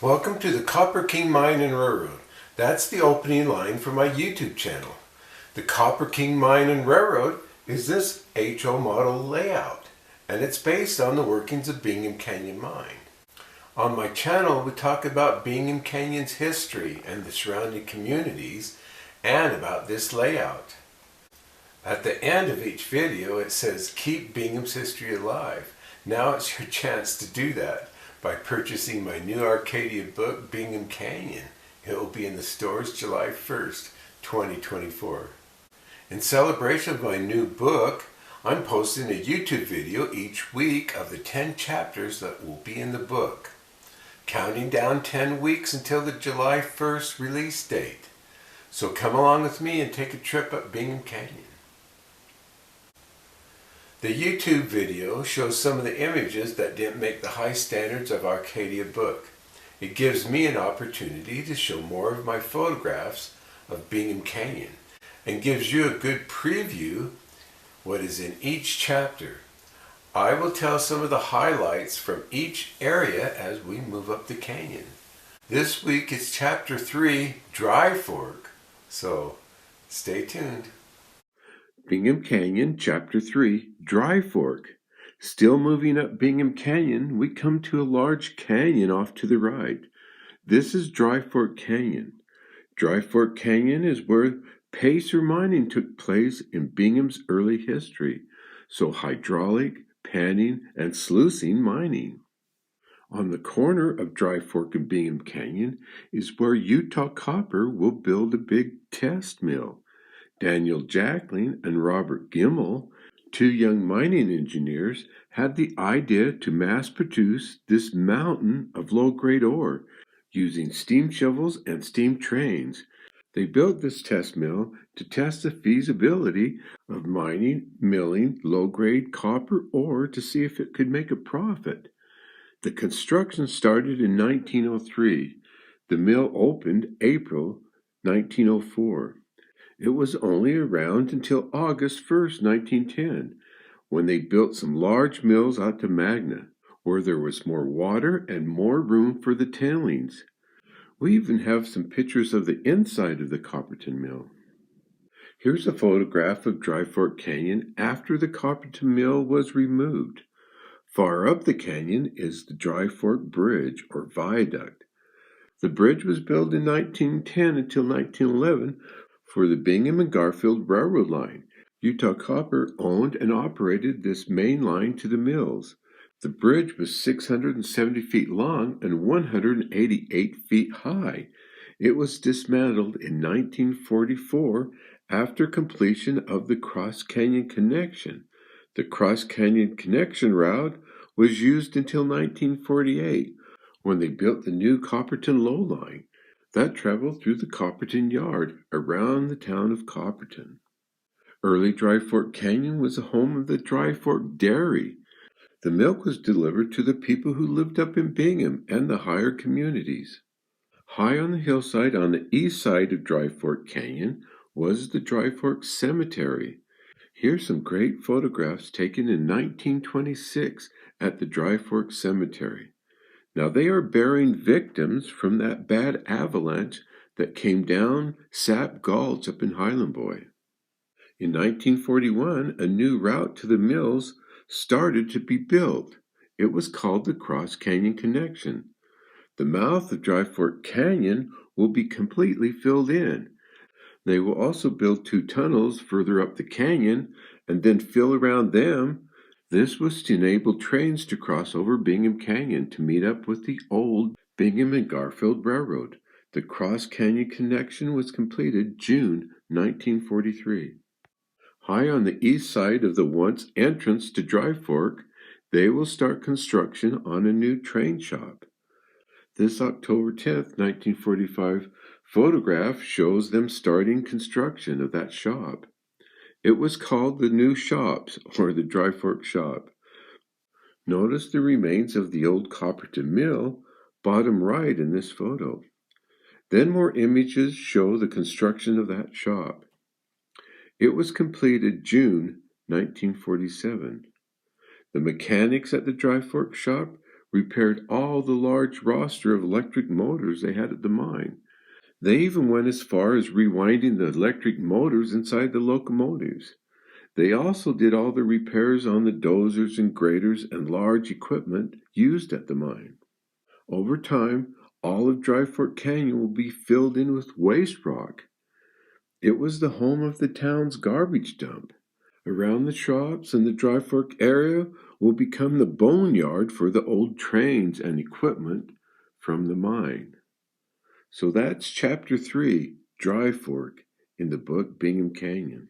Welcome to the Copper King Mine and Railroad. That's the opening line for my YouTube channel. The Copper King Mine and Railroad is this HO model layout, and it's based on the workings of Bingham Canyon Mine. On my channel, we talk about Bingham Canyon's history and the surrounding communities, and about this layout. At the end of each video, it says, "Keep Bingham's history alive." Now it's your chance to do that by purchasing my new Arcadia book, Bingham Canyon. It will be in the stores July 1st, 2024. In celebration of my new book, I'm posting a YouTube video each week of the 10 chapters that will be in the book, counting down 10 weeks until the July 1st release date. So come along with me and take a trip up Bingham Canyon. The YouTube video shows some of the images that didn't make the high standards of Arcadia book. It gives me an opportunity to show more of my photographs of Bingham Canyon and gives you a good preview what is in each chapter. I will tell some of the highlights from each area as we move up the canyon. This week is chapter 3, Dry Fork, so stay tuned. Bingham Canyon, Chapter 3, Dry Fork. Still moving up Bingham Canyon, we come to a large canyon off to the right. This is Dry Fork Canyon. Dry Fork Canyon is where pacer mining took place in Bingham's early history, so hydraulic, panning, and sluicing mining. On the corner of Dry Fork and Bingham Canyon is where Utah Copper will build a big test mill. Daniel Jackling and Robert Gimmel, two young mining engineers, had the idea to mass produce this mountain of low-grade ore using steam shovels and steam trains. They built this test mill to test the feasibility of milling low-grade copper ore to see if it could make a profit. The construction started in 1903. The mill opened April 1904. It was only around until August 1st, 1910, when they built some large mills out to Magna, where there was more water and more room for the tailings. We even have some pictures of the inside of the Copperton Mill. Here's a photograph of Dry Fork Canyon after the Copperton Mill was removed. Far up the canyon is the Dry Fork Bridge, or viaduct. The bridge was built in 1910 until 1911 for the Bingham and Garfield Railroad line. Utah Copper owned and operated this main line to the mills. The bridge was 670 feet long and 188 feet high. It was dismantled in 1944 after completion of the Cross Canyon Connection. The Cross Canyon Connection route was used until 1948, when they built the new Copperton Low Line that traveled through the Copperton Yard around the town of Copperton. Early Dry Fork Canyon was the home of the Dry Fork Dairy. The milk was delivered to the people who lived up in Bingham and the higher communities. High on the hillside on the east side of Dry Fork Canyon was the Dry Fork Cemetery. Here's some great photographs taken in 1926 at the Dry Fork Cemetery. Now they are burying victims from that bad avalanche that came down Sap Gulch up in Highland Boy. In 1941, a new route to the mills started to be built. It was called the Cross Canyon Connection. The mouth of Dry Fork Canyon will be completely filled in. They will also build 2 tunnels further up the canyon and then fill around them. This was to enable trains to cross over Bingham Canyon to meet up with the old Bingham and Garfield Railroad. The Cross Canyon Connection was completed June 1943. High on the east side of the once entrance to Dry Fork, they will start construction on a new train shop. This October 10th, 1945 photograph shows them starting construction of that shop. It was called the New Shops, or the Dry Fork Shop. Notice the remains of the old Copperton Mill, bottom right in this photo. Then more images show the construction of that shop. It was completed June 1947. The mechanics at the Dry Fork Shop repaired all the large roster of electric motors they had at the mine. They even went as far as rewinding the electric motors inside the locomotives. They also did all the repairs on the dozers and graders and large equipment used at the mine. Over time, all of Dry Fork Canyon will be filled in with waste rock. It was the home of the town's garbage dump. Around the shops in the Dry Fork area will become the boneyard for the old trains and equipment from the mine. So that's Chapter 3, Dry Fork, in the book Bingham Canyon.